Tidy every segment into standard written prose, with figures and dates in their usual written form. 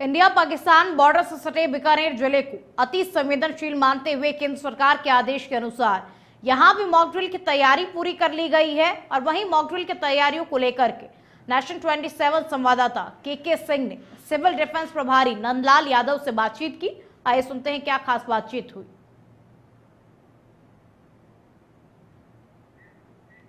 India Pakistan border से सटे बीकानेर जिले को अति संवेदनशील मानते हुए केंद्र सरकार के आदेश के अनुसार यहां भी मॉक ड्रिल की तैयारी पूरी कर ली गई है। और वहीं मॉक ड्रिल की तैयारियों को लेकर के नेशन 27 संवाददाता के सिंह ने सिविल डिफेंस प्रभारी नंदलाल यादव से बातचीत की। आइए सुनते हैं क्या खास बातचीत हुई।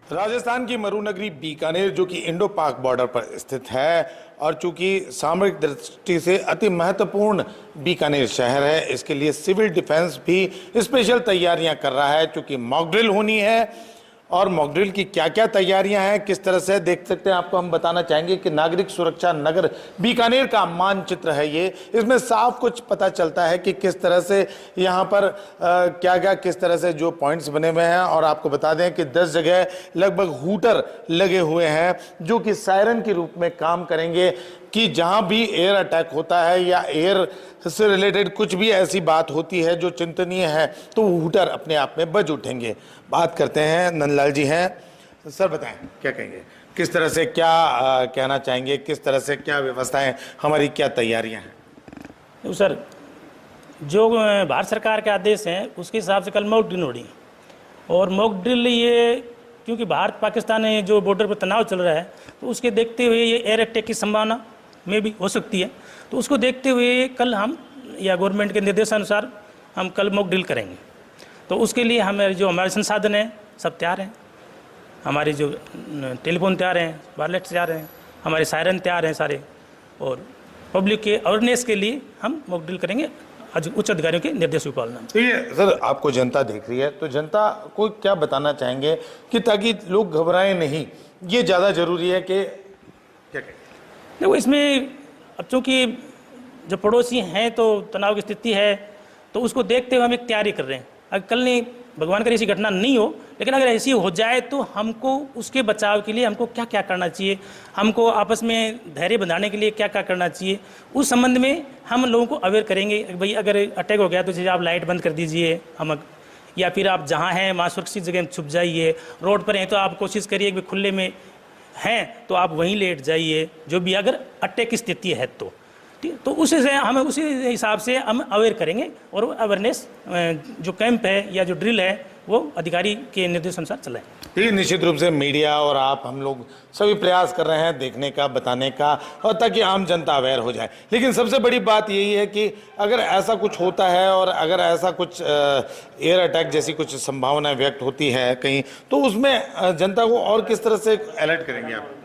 राजस्थान की मरुनगरी बीकानेर जो कि इंडो पाक बॉर्डर पर स्थित है और चूंकि सामरिक दृष्टि से अति महत्वपूर्ण बीकानेर शहर है, इसके लिए सिविल डिफेंस भी स्पेशल तैयारियां कर रहा है। चूंकि मॉक ड्रिल होनी है और मॉक ड्रिल की क्या क्या तैयारियां हैं, किस तरह से देख सकते हैं, आपको हम बताना चाहेंगे कि नागरिक सुरक्षा नगर बीकानेर का मानचित्र है ये। इसमें साफ कुछ पता चलता है कि किस तरह से यहाँ पर क्या क्या किस तरह से जो पॉइंट्स बने हुए हैं। और आपको बता दें कि 10 जगह लगभग हूटर लगे हुए हैं जो कि सायरन के रूप में काम करेंगे कि जहां भी एयर अटैक होता है या एयर से रिलेटेड कुछ भी ऐसी बात होती है जो चिंतनीय है तो हूटर अपने आप में बज उठेंगे। बात करते हैं, नंदलाल जी हैं। सर बताएं क्या कहेंगे, किस तरह से क्या कहना चाहेंगे, किस तरह से क्या व्यवस्थाएं, हमारी क्या तैयारियां हैं? सर, जो भारत सरकार के आदेश हैं उसके हिसाब से कल मॉक ड्रिल हो रही है। और मॉक ड्रिल ये क्योंकि भारत पाकिस्तान में जो बॉर्डर पर तनाव चल रहा है तो उसके देखते हुए ये एयर अटैक की संभावना में भी हो सकती है। तो उसको देखते हुए कल हम या गवर्नमेंट के निर्देशानुसार हम कल मॉक ड्रिल करेंगे। तो उसके लिए हमारे संसाधन हैं सब तैयार हैं, हमारी जो टेलीफोन तैयार हैं, वायरलेस तैयार हैं, हमारे सायरन तैयार हैं सारे। और पब्लिक के अवेयरनेस के लिए हम मॉक ड्रिल करेंगे उच्च अधिकारियों के निर्देशों की पालना। तो ये सर आपको जनता देख रही है तो जनता को क्या बताना चाहेंगे कि ताकि लोग घबराएं नहीं, ये ज़्यादा जरूरी है कि क्या कहें? देखो, इसमें अब चूँकि जो पड़ोसी हैं तो तनाव की स्थिति है तो उसको देखते हुए हम एक तैयारी कर रहे हैं। अगर कल नहीं, भगवान करे ऐसी घटना नहीं हो, लेकिन अगर ऐसी हो जाए तो हमको उसके बचाव के लिए हमको क्या क्या करना चाहिए, हमको आपस में धैर्य बनाने के लिए क्या क्या करना चाहिए, उस संबंध में हम लोगों को अवेयर करेंगे। भाई अगर अटैक हो गया तो जैसे आप लाइट बंद कर दीजिए या फिर आप जहाँ हैं वहाँ सुरक्षित जगह में छुप जाइए। रोड पर हैं तो आप कोशिश करिए कि खुले में हैं तो आप वहीं लेट जाइए, जो भी अगर अटैक की स्थिति है तो ठीक है। तो उसी हिसाब से हम अवेयर करेंगे और अवेयरनेस जो कैंप है या जो ड्रिल है वो अधिकारी के निर्देश अनुसार चलाएं। ये निश्चित रूप से मीडिया और आप हम लोग सभी प्रयास कर रहे हैं देखने का, बताने का, और ताकि आम जनता अवेयर हो जाए। लेकिन सबसे बड़ी बात यही है कि अगर ऐसा कुछ होता है और अगर ऐसा कुछ एयर अटैक जैसी कुछ संभावना व्यक्त होती है कहीं, तो उसमें जनता को और किस तरह से अलर्ट करेंगे आप?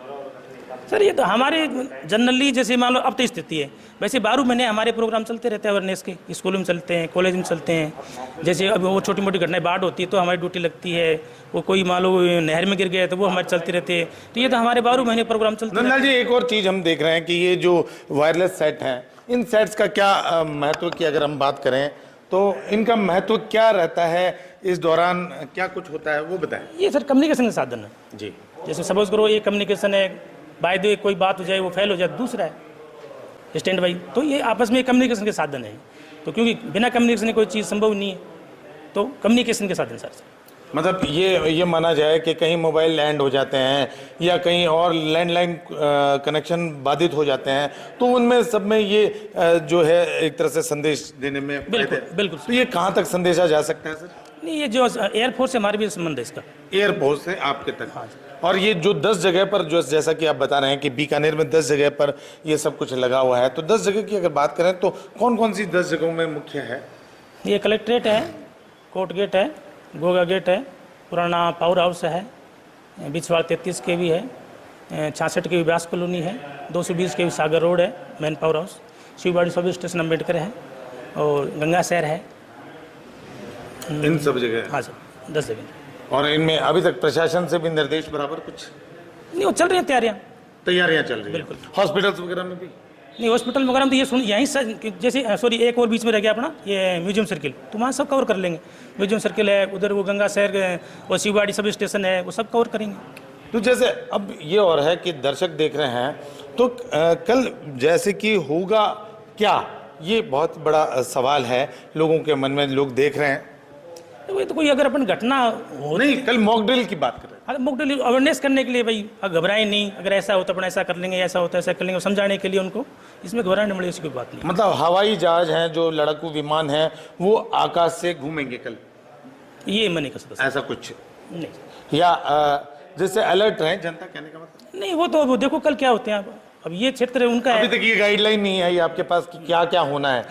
सर, ये तो हमारे जनरली जैसे मान लो अब तो स्थिति है, वैसे 12 महीने हमारे प्रोग्राम चलते रहते हैं अवेयरनेस के, स्कूलों में चलते हैं, कॉलेज में चलते हैं। जैसे अब वो छोटी मोटी घटनाएं बाढ़ होती है तो हमारी ड्यूटी लगती है, वो कोई मान लो नहर में गिर गया तो वो हमारे चलते रहते हैं। तो ये तो हमारे 12 महीने प्रोग्राम चलते हैं। नंदलाल जी, एक और चीज़ हम देख रहे हैं कि ये जो वायरलेस सेट हैं, इन सेट्स का क्या महत्व की अगर हम बात करें तो इनका महत्व क्या रहता है, इस दौरान क्या कुछ होता है वो बताएं। ये सर कम्युनिकेशन का साधन है जी। जैसे सपोज करो ये कम्युनिकेशन है, बाय द वे कोई बात हो जाए वो फेल हो जाए, दूसरा है स्टैंड बाई, तो ये आपस में कम्युनिकेशन के साधन है। तो क्योंकि बिना कम्युनिकेशन कोई चीज़ संभव नहीं है, तो कम्युनिकेशन के साधन सर। मतलब ये माना जाए कि कहीं मोबाइल लैंड हो जाते हैं या कहीं और लैंडलाइन कनेक्शन बाधित हो जाते हैं तो उनमें सब में ये जो है एक तरह से संदेश देने में बिल्कुल बिल्कुल। तो ये कहाँ तक संदेशा जा सकता है सर? नहीं, ये जो एयरफोर्स से हमारे भी संबंध है इसका, एयरफोर्स से आपके तक। हाँ। और ये जो 10 जगह पर जो जैसा कि आप बता रहे हैं कि बीकानेर में 10 जगह पर ये सब कुछ लगा हुआ है, तो 10 जगह की अगर बात करें तो कौन कौन सी 10 जगहों में मुख्य है? ये कलेक्ट्रेट है, कोर्ट गेट है, गोगा गेट है, पुराना पावर हाउस है, बिछवाड़ 33 के भी है, 66 के भी व्यास कॉलोनी है, 220 के भी सागर रोड है, main power house, Shivbari sub station Ambedkar है और गंगा शहर है। इन सब जगह? हाँ सर, 10 जगह। और इनमें अभी तक प्रशासन से भी निर्देश बराबर कुछ नहीं, वो चल रही हैं तैयारियाँ चल रही हैं। बिल्कुल। हॉस्पिटल्स वगैरह में भी? नहीं, हॉस्पिटल वगैरह में तो ये यहीं जैसे सॉरी एक और बीच में रह गया अपना ये म्यूजियम सर्किल, तो वहाँ सब कवर कर लेंगे। म्यूजियम सर्किल है उधर, वो गंगा शहर और शिवबाड़ी सब स्टेशन है, वो सब कवर करेंगे। तो जैसे अब ये और है कि दर्शक देख रहे हैं तो कल जैसे कि होगा क्या, ये बहुत बड़ा सवाल है लोगों के मन में, लोग देख रहे हैं। तो कोई अगर अपन घटना हो, नहीं, कल मॉक ड्रिल की बात कर रहे हैं। मॉक ड्रिल अवेयरनेस करने के लिए भाई, घबराएं नहीं, अगर ऐसा होता अपन ऐसा कर लेंगे, ऐसा होता है ऐसा कर लेंगे, समझाने के लिए उनको, इसमें घबराने वाली ऐसी कोई बात नहीं। मतलब हवाई जहाज हैं, जो लड़ाकू विमान हैं, वो आकाश से घूमेंगे कल, ये मैं नहीं कर सकता ऐसा कुछ नहीं। या जैसे अलर्ट रहे जनता, कहने का मतलब नहीं, वो तो देखो कल क्या होते हैं। अब ये क्षेत्र उनका है। अभी तक ये गाइडलाइन नहीं है आपके पास कि क्या क्या होना है।